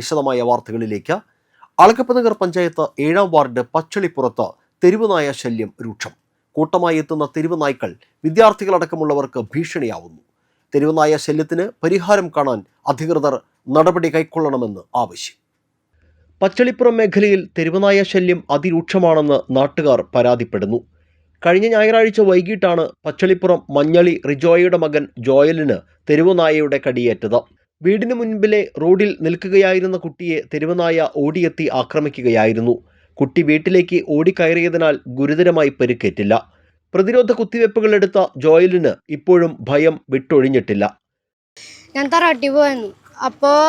വിശദമായ വാർത്തകളിലേക്ക്. അളഗപ്പനഗർ പഞ്ചായത്ത് 7-ാം വാർഡ് പച്ചളിപ്പുറത്ത് തെരുവുനായ ശല്യം രൂക്ഷം. കൂട്ടമായി എത്തുന്ന തെരുവുനായ്ക്കൾ വിദ്യാർത്ഥികളടക്കമുള്ളവർക്ക് ഭീഷണിയാവുന്നു. തെരുവുനായ ശല്യത്തിന് പരിഹാരം കാണാൻ അധികൃതർ നടപടി കൈക്കൊള്ളണമെന്ന് ആവശ്യം. പച്ചളിപ്പുറം മേഖലയിൽ തെരുവുനായ ശല്യം അതിരൂക്ഷമാണെന്ന് നാട്ടുകാർ പരാതിപ്പെടുന്നു. കഴിഞ്ഞ ഞായറാഴ്ച വൈകിട്ടാണ് പച്ചളിപ്പുറം മഞ്ഞളി റിജോയയുടെ മകൻ ജോയലിന് തെരുവുനായയുടെ കടിയേറ്റത്. വീടിന് മുൻപിലെ റോഡിൽ നിൽക്കുകയായിരുന്ന കുട്ടിയെ തെരുവുനായ ഓടിയെത്തി ആക്രമിക്കുകയായിരുന്നു. കുട്ടി വീട്ടിലേക്ക് ഓടിക്കയറിയതിനാൽ ഗുരുതരമായി പരിക്കേറ്റില്ല. പ്രതിരോധ കുത്തിവയ്പ്പുകൾ എടുത്ത ജോയലിന് ഇപ്പോഴും ഭയം വിട്ടൊഴിഞ്ഞിട്ടില്ല. ഞാൻ തറവാട്ടി പോയിരുന്നു. അപ്പോൾ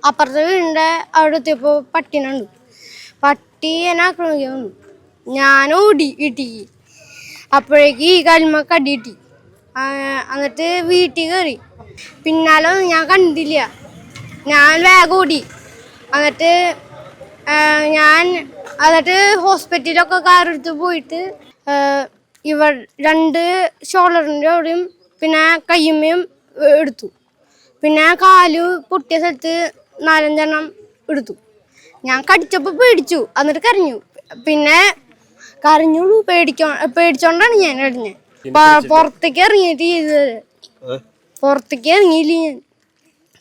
അപ്പുറത്തെ വീടിൻ്റെ അവിടെ എത്തിയപ്പോൾ പട്ടിനുണ്ട്. പട്ടി എന്നെ ആക്രമിക്കാൻ വന്നു. ഞാൻ ഓടി വീട്ടിക്ക്. അപ്പോഴേക്ക് ഈ കാലുമ്മ കടി കിട്ടി. എന്നിട്ട് വീട്ടിൽ കയറി. പിന്നാലെ ഞാൻ കണ്ടില്ല. ഞാൻ വേഗം ഓടി. എന്നിട്ട് ഹോസ്പിറ്റലൊക്കെ കാറെടുത്ത് പോയിട്ട് ഇവർ 2 ഷോൾഡറിൻ്റെ അവിടെയും പിന്നെ കയ്യുമ്മയും എടുത്തു. പിന്നെ കാല് പൊട്ടിയ സ്ഥലത്ത് 4-5 എണ്ണം എടുത്തു. ഞാൻ കടിച്ചപ്പോൾ പേടിച്ചു. എന്നിട്ട് കരഞ്ഞു. പിന്നെ കരഞ്ഞുള്ളൂ. പേടിച്ചോണ്ടാണ് ഞാൻ കരഞ്ഞത്. പുറത്തേക്ക് ഇറങ്ങിയിട്ട് ചെയ്തത്. പുറത്തേക്ക് ഇറങ്ങിയില്ല ഞാൻ.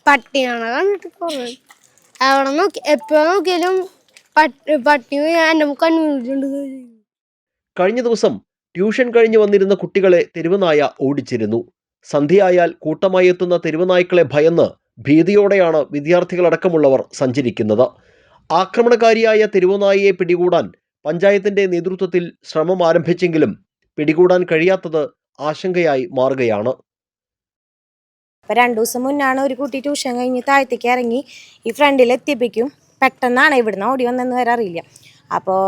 പട്ടിയാണ് കണ്ടിട്ട് കുറേ അവിടെ നോക്കി എപ്പോൾ നോക്കിയാലും പട്ടി എൻ്റെ കണ്ണൂരിലുണ്ട്. കഴിഞ്ഞ ദിവസം ട്യൂഷൻ കഴിഞ്ഞ് വന്നിരുന്ന കുട്ടികളെ തെരുവുനായ ഓടിച്ചിരുന്നു. സന്ധ്യയായാൽ കൂട്ടമായി എത്തുന്ന തെരുവുനായ്ക്കളെ ഭയന്ന് ഭീതിയോടെയാണ് വിദ്യാർത്ഥികളടക്കമുള്ളവർ സഞ്ചരിക്കുന്നത്. ആക്രമണകാരിയായ തെരുവുനായയെ പിടികൂടാൻ പഞ്ചായത്തിന്റെ നേതൃത്വത്തിൽ ശ്രമം ആരംഭിച്ചെങ്കിലും പിടികൂടാൻ കഴിയാത്തത് ആശങ്കയായി മാറുകയാണ്. 2 ദിവസം മുന്നാണ് ഒരു കുട്ടി ട്യൂഷൻ കഴിഞ്ഞ് താഴത്തേക്ക് ഇറങ്ങി ഈ ഫ്രണ്ടിൽ എത്തിപ്പിക്കും. പെട്ടെന്നാണ് ഇവിടുന്ന് ഓടി വന്നെന്ന് വരെ അറിയില്ല. അപ്പോൾ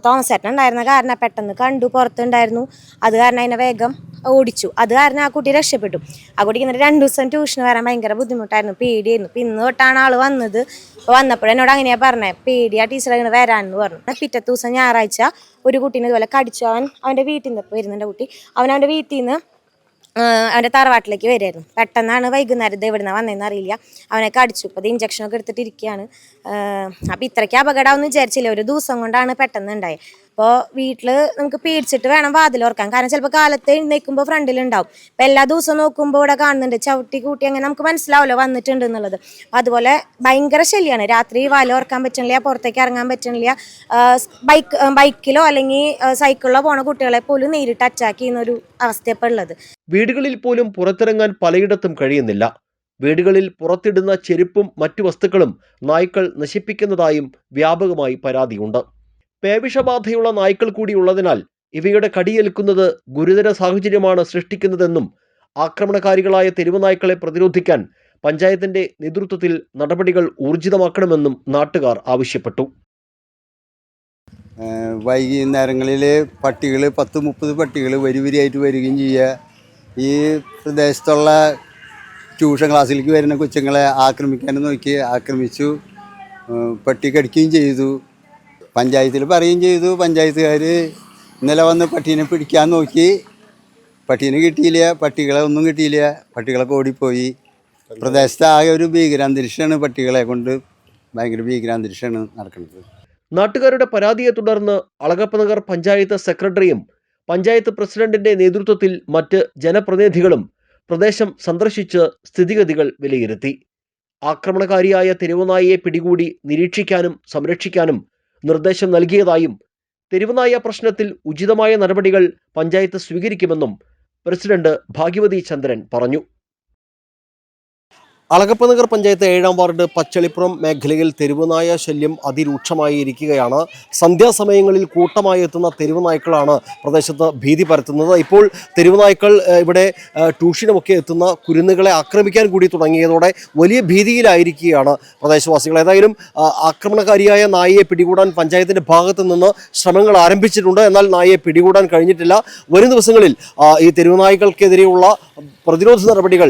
തോമസേട്ടൻ ഉണ്ടായിരുന്ന കാരണം പെട്ടെന്ന് കണ്ടു, പുറത്തുണ്ടായിരുന്നു. അത് കാരണം അതിനെ വേഗം ഓടിച്ചു. അത് കാരണം ആ കുട്ടി രക്ഷപ്പെട്ടു. ആ കുട്ടിക്ക് എന്നിട്ട് 2 ദിവസം ട്യൂഷന് വരാൻ ഭയങ്കര ബുദ്ധിമുട്ടായിരുന്നു, പേടിയായിരുന്നു. ഇപ്പം ഇന്ന് തൊട്ടാണ് ആൾ വന്നത്. അപ്പോൾ വന്നപ്പോഴും എന്നോട് അങ്ങനെയാണ് പറഞ്ഞത്, പേടിയാ ടീച്ചർ അങ്ങനെ വരാനെന്ന് പറഞ്ഞു. പിറ്റത്തെ ദിവസം ഞായറാഴ്ച ഒരു കുട്ടീനെ ഇതുപോലെ കടിച്ചു. അവൻ്റെ വീട്ടിൽ നിന്ന് വരുന്നുണ്ട് കുട്ടി. അവൻ്റെ വീട്ടിൽ നിന്ന് അവൻ്റെ തറവാട്ടിലേക്ക് വരുമായിരുന്നു. പെട്ടെന്നാണ് വൈകുന്നേരം എവിടുന്ന വന്നതെന്ന് അറിയില്ല. അവനെ കടിച്ചു. അപ്പോൾ അത് ഇഞ്ചക്ഷനൊക്കെ എടുത്തിട്ട് ഇരിക്കുകയാണ്. അപ്പോൾ ഇത്രയ്ക്ക് അപകടമാണെന്ന് വിചാരിച്ചില്ല. ഒരു ദിവസം കൊണ്ടാണ് പെട്ടെന്ന് ഉണ്ടായത്. അപ്പോൾ വീട്ടിൽ നമുക്ക് പേടിച്ചിട്ട് വേണം വാതിലോർക്കാൻ. കാരണം ചിലപ്പോൾ കാലത്ത് എഴുന്നേൽക്കുമ്പോൾ ഫ്രണ്ടിലുണ്ടാവും. അപ്പോൾ എല്ലാ ദിവസവും നോക്കുമ്പോൾ ഇവിടെ കാണുന്നുണ്ട് ചവിട്ടി കൂട്ടി. അങ്ങനെ നമുക്ക് മനസ്സിലാവുമല്ലോ വന്നിട്ടുണ്ട് എന്നുള്ളത്. അപ്പോൾ അതുപോലെ ഭയങ്കര ശല്യമാണ്. രാത്രി വാലോർക്കാൻ പറ്റണില്ല, പുറത്തേക്ക് ഇറങ്ങാൻ പറ്റണില്ല. ബൈക്കിലോ അല്ലെങ്കിൽ സൈക്കിളിലോ പോണ കുട്ടികളെ പോലും നേരിട്ട് അറ്റാക്ക് ചെയ്യുന്ന ഒരു അവസ്ഥയപ്പോൾ ഉള്ളത്. വീടുകളിൽ പോലും പുറത്തിറങ്ങാൻ പലയിടത്തും കഴിയുന്നില്ല. വീടുകളിൽ പുറത്തിടുന്ന ചെരുപ്പും മറ്റു വസ്തുക്കളും നായ്ക്കൾ നശിപ്പിക്കുന്നതായും വ്യാപകമായി പരാതിയുണ്ട്. പേവിഷബാധയുള്ള നായ്ക്കൾ കൂടി ഉള്ളതിനാൽ ഇവയുടെ കടിയേൽക്കുന്നത് ഗുരുതര സാഹചര്യമാണ് സൃഷ്ടിക്കുന്നതെന്നും ആക്രമണകാരികളായ തെരുവുനായ്ക്കളെ പ്രതിരോധിക്കാൻ പഞ്ചായത്തിന്റെ നേതൃത്വത്തിൽ നടപടികൾ ഊർജിതമാക്കണമെന്നും നാട്ടുകാർ ആവശ്യപ്പെട്ടു. വൈകുന്നേരങ്ങളിൽ പട്ടികൾ 10-30 പട്ടികൾ വരിവരിയായിട്ട് വരികയും ചെയ്യുക. ഈ പ്രദേശത്തുള്ള ട്യൂഷൻ ക്ലാസ്സിലേക്ക് വരുന്ന കൊച്ചുങ്ങളെ ആക്രമിക്കാനും നോക്കി ആക്രമിച്ചു. പട്ടി കടിക്കുകയും ചെയ്തു. പഞ്ചായത്തിൽ പറയുകയും ചെയ്തു. പഞ്ചായത്തുകാർ ഇന്നലെ വന്ന് പട്ടീനെ പിടിക്കാൻ നോക്കി. പട്ടീനെ കിട്ടിയില്ല. പട്ടികളെ ഒന്നും കിട്ടിയില്ല. പട്ടികളൊക്കെ ഓടിപ്പോയി. പ്രദേശത്ത് ആകെ ഒരു ഭീകരാന്തരീക്ഷമാണ്. പട്ടികളെ കൊണ്ട് ഭയങ്കര ഭീകരാന്തരീക്ഷമാണ് നടക്കുന്നത്. നാട്ടുകാരുടെ പരാതിയെ തുടർന്ന് അളഗപ്പനഗർ പഞ്ചായത്ത് സെക്രട്ടറിയും പഞ്ചായത്ത് പ്രസിഡന്റിന്റെ നേതൃത്വത്തിൽ മറ്റ് ജനപ്രതിനിധികളും പ്രദേശം സന്ദർശിച്ച് സ്ഥിതിഗതികൾ വിലയിരുത്തി. ആക്രമണകാരിയായ തെരുവുനായയെ പിടികൂടി നിരീക്ഷിക്കാനും സംരക്ഷിക്കാനും നിർദ്ദേശം നൽകിയതായും തെരുവുനായ പ്രശ്നത്തിൽ ഉചിതമായ നടപടികൾ പഞ്ചായത്ത് സ്വീകരിക്കുമെന്നും പ്രസിഡന്റ് ഭാഗ്യവതി ചന്ദ്രൻ പറഞ്ഞു. അളഗപ്പനഗർ പഞ്ചായത്ത് 7-ാം വാർഡ് പച്ചളിപ്പുറം മേഖലയിൽ തെരുവുനായ ശല്യം അതിരൂക്ഷമായി ഇരിക്കുകയാണ്. സന്ധ്യാസമയങ്ങളിൽ കൂട്ടമായി എത്തുന്ന തെരുവുനായ്ക്കളാണ് പ്രദേശത്ത് ഭീതി പരത്തുന്നത്. ഇപ്പോൾ തെരുവുനായ്ക്കൾ ഇവിടെ ട്യൂഷനുമൊക്കെ എത്തുന്ന കുരുന്നുകളെ ആക്രമിക്കാൻ കൂടി തുടങ്ങിയതോടെ വലിയ ഭീതിയിലായിരിക്കുകയാണ് പ്രദേശവാസികൾ. ഏതായാലും ആക്രമണകാരിയായ നായയെ പിടികൂടാൻ പഞ്ചായത്തിൻ്റെ ഭാഗത്തു നിന്ന് ശ്രമങ്ങൾ ആരംഭിച്ചിട്ടുണ്ട്. എന്നാൽ നായയെ പിടികൂടാൻ കഴിഞ്ഞിട്ടില്ല. വരും ദിവസങ്ങളിൽ ഈ തെരുവുനായ്ക്കൾക്കെതിരെയുള്ള പ്രതിരോധ നടപടികൾ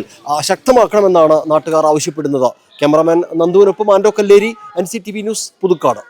ശക്തമാക്കണമെന്നാണ് നാട്ടുകാർ ആവശ്യപ്പെടുന്നത്. ക്യാമറാമാൻ നന്ദുവിനൊപ്പം ആൻഡോ കല്ലേരി, NCTV ന്യൂസ്, പുതുക്കാട്.